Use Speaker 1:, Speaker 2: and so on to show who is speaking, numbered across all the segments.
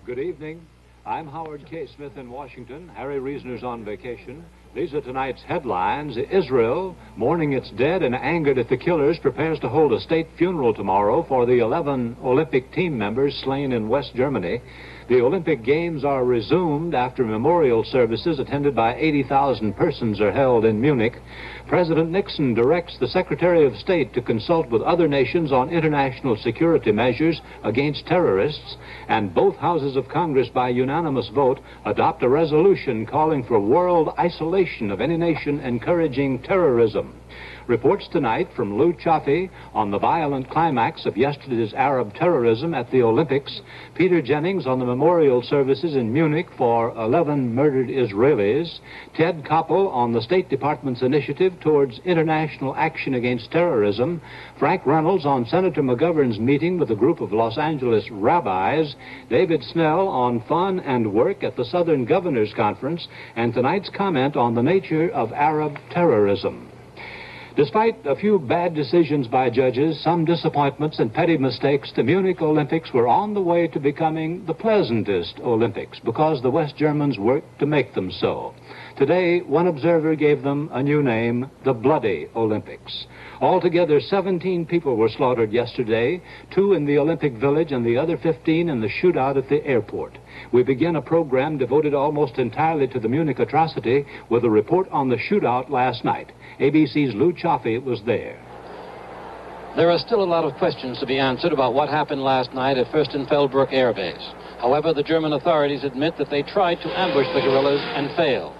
Speaker 1: Good evening. I'm Howard K. Smith in Washington. Harry Reasoner's on vacation. These are tonight's headlines. Israel, mourning its dead and angered at the killers, prepares to hold a state funeral tomorrow for the 11 Olympic team members slain in West Germany. The Olympic Games are resumed after memorial services attended by 80,000 persons are held in Munich. President Nixon directs the Secretary of State to consult with other nations on international security measures against terrorists, and both houses of Congress, by unanimous vote, adopt a resolution calling for world isolation of any nation encouraging terrorism. Reports tonight from Lou Chaffee on the violent climax of yesterday's Arab terrorism at the Olympics, Peter Jennings on the memorial services in Munich for 11 murdered Israelis, Ted Koppel on the State Department's initiative towards international action against terrorism, Frank Reynolds on Senator McGovern's meeting with a group of Los Angeles rabbis, David Snell on fun and work at the Southern Governors Conference, and tonight's comment on the nature of Arab terrorism. Despite a few bad decisions by judges, some disappointments and petty mistakes, the Munich Olympics were on the way to becoming the pleasantest Olympics because the West Germans worked to make them so. Today, one observer gave them a new name, the Bloody Olympics. Altogether, 17 people were slaughtered yesterday, 2 in the Olympic Village and the other 15 in the shootout at the airport. We begin a program devoted almost entirely to the Munich atrocity with a report on the shootout last night. ABC's Lou Chaffee was there.
Speaker 2: There are still a lot of questions to be answered about what happened last night at Fürstenfeldbruck Air Base. However, the German authorities admit that they tried to ambush the guerrillas and failed.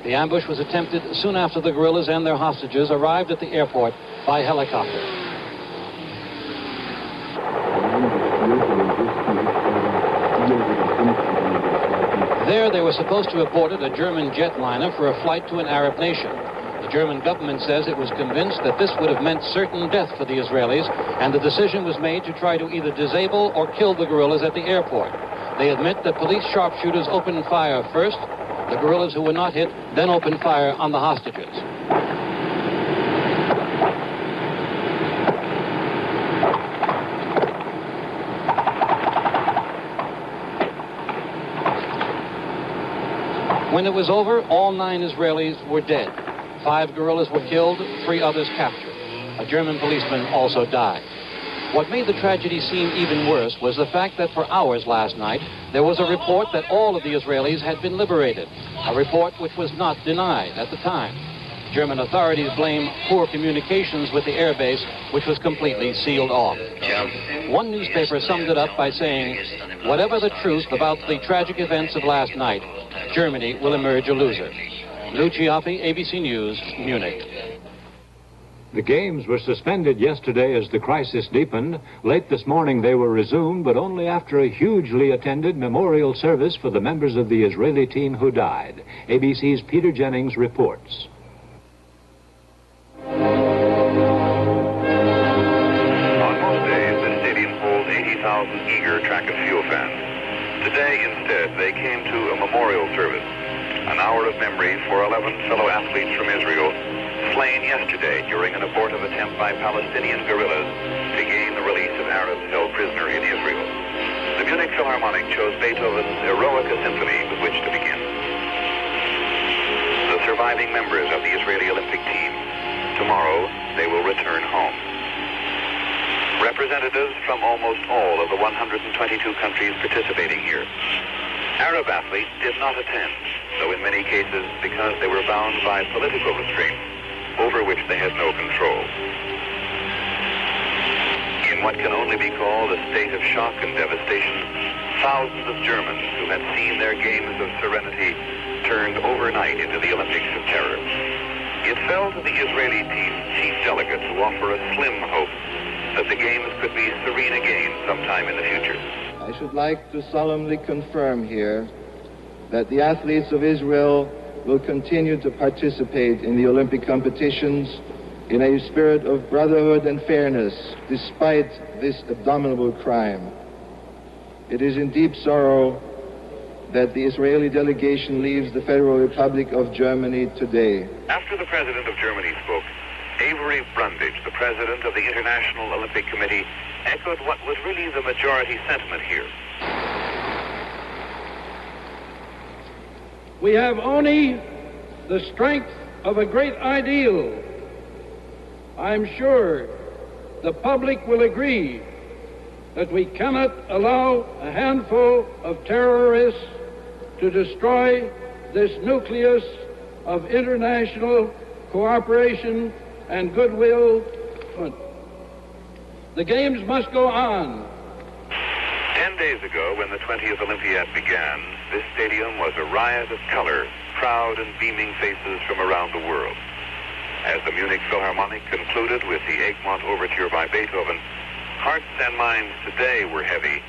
Speaker 2: The ambush was attempted soon after the guerrillas and their hostages arrived at the airport by helicopter. There they were supposed to have boarded a German jetliner for a flight to an Arab nation. The German government says it was convinced that this would have meant certain death for the Israelis, and the decision was made to try to either disable or kill the guerrillas at the airport. They admit that police sharpshooters opened fire first. The guerrillas who were not hit then opened fire on the hostages. When it was over, all 9 Israelis were dead. 5 guerrillas were killed, 3 others captured. A German policeman also died. What made the tragedy seem even worse was the fact that for hours last night, there was a report that all of the Israelis had been liberated, a report which was not denied at the time. German authorities blame poor communications with the airbase, which was completely sealed off. One newspaper summed it up by saying, "Whatever the truth about the tragic events of last night, Germany will emerge a loser." Lou Chaffee, ABC News, Munich.
Speaker 1: The games were suspended yesterday as the crisis deepened. Late this morning they were resumed, but only after a hugely attended memorial service for the members of the Israeli team who died. ABC's Peter Jennings reports.
Speaker 3: On most days, the stadium holds 80,000 eager track and field fans. Today, instead, they came to a memorial service, an hour of memory for 11 fellow athletes from Israel slain yesterday during an abortive attempt by Palestinian guerrillas to gain the release of Arabs held prisoner in Israel. The Munich Philharmonic chose Beethoven's Eroica Symphony with which to begin. The surviving members of the Israeli Olympic team, tomorrow they will return home. Representatives from almost all of the 122 countries participating here. Arab athletes did not attend, though in many cases because they were bound by political restraints over which they had no control. In what can only be called a state of shock and devastation, thousands of Germans who had seen their games of serenity turned overnight into the Olympics of terror. It fell to the Israeli team's chief delegate to offer a slim hope that the games could be serene again sometime in the future.
Speaker 4: I should like to solemnly confirm here that the athletes of Israel will continue to participate in the Olympic competitions in a spirit of brotherhood and fairness, despite this abominable crime. It is in deep sorrow that the Israeli delegation leaves the Federal Republic of Germany today.
Speaker 3: After the President of Germany spoke, Avery Brundage, the President of the International Olympic Committee, echoed what was really the majority sentiment here.
Speaker 5: we have only the strength of a great ideal, I'm sure the public will agree that we cannot allow a handful of terrorists to destroy this nucleus of international cooperation and goodwill. The games must go on.
Speaker 3: 10 days ago, when the 20th Olympiad began, this stadium was a riot of color, proud and beaming faces from around the world. As the Munich Philharmonic concluded with the Egmont Overture by Beethoven, hearts and minds today were heavy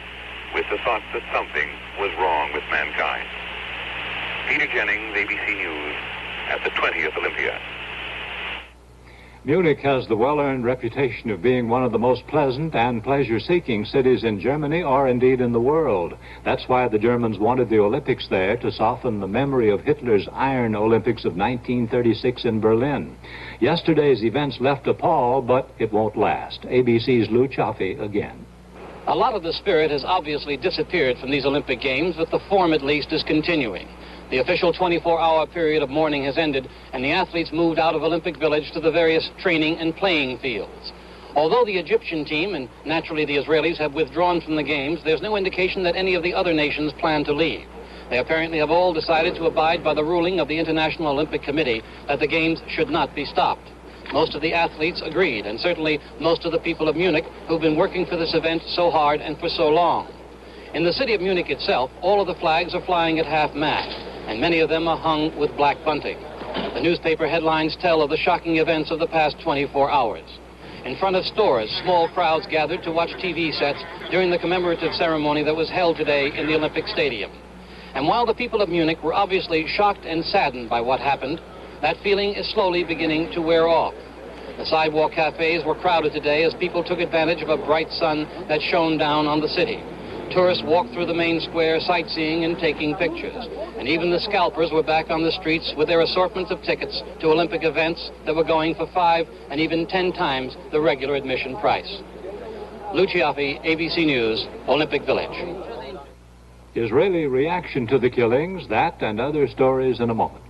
Speaker 3: with the thought that something was wrong with mankind. Peter Jennings, ABC News, at the 20th Olympiad.
Speaker 1: Munich has the well-earned reputation of being one of the most pleasant and pleasure-seeking cities in Germany or indeed in the world. That's why the Germans wanted the Olympics there to soften the memory of Hitler's Iron Olympics of 1936 in Berlin. Yesterday's events left a pall, but it won't last. ABC's Lou Chaffee again.
Speaker 2: A lot of the spirit has obviously disappeared from these Olympic Games, but the form at least is continuing. The official 24-hour period of mourning has ended, and the athletes moved out of Olympic Village to the various training and playing fields. Although the Egyptian team, and naturally the Israelis, have withdrawn from the Games, there's no indication that any of the other nations plan to leave. They apparently have all decided to abide by the ruling of the International Olympic Committee that the Games should not be stopped. Most of the athletes agreed, and certainly most of the people of Munich who've been working for this event so hard and for so long. In the city of Munich itself, all of the flags are flying at half-mast, and many of them are hung with black bunting. The newspaper headlines tell of the shocking events of the past 24 hours. In front of stores, small crowds gathered to watch TV sets during the commemorative ceremony that was held today in the Olympic Stadium. And while the people of Munich were obviously shocked and saddened by what happened, that feeling is slowly beginning to wear off. The sidewalk cafes were crowded today as people took advantage of a bright sun that shone down on the city. Tourists walked through the main square sightseeing and taking pictures. And even the scalpers were back on the streets with their assortments of tickets to Olympic events that were going for 5 and even 10 times the regular admission price. Lou Chaffee, ABC News, Olympic Village.
Speaker 1: Israeli reaction to the killings, that and other stories in a moment.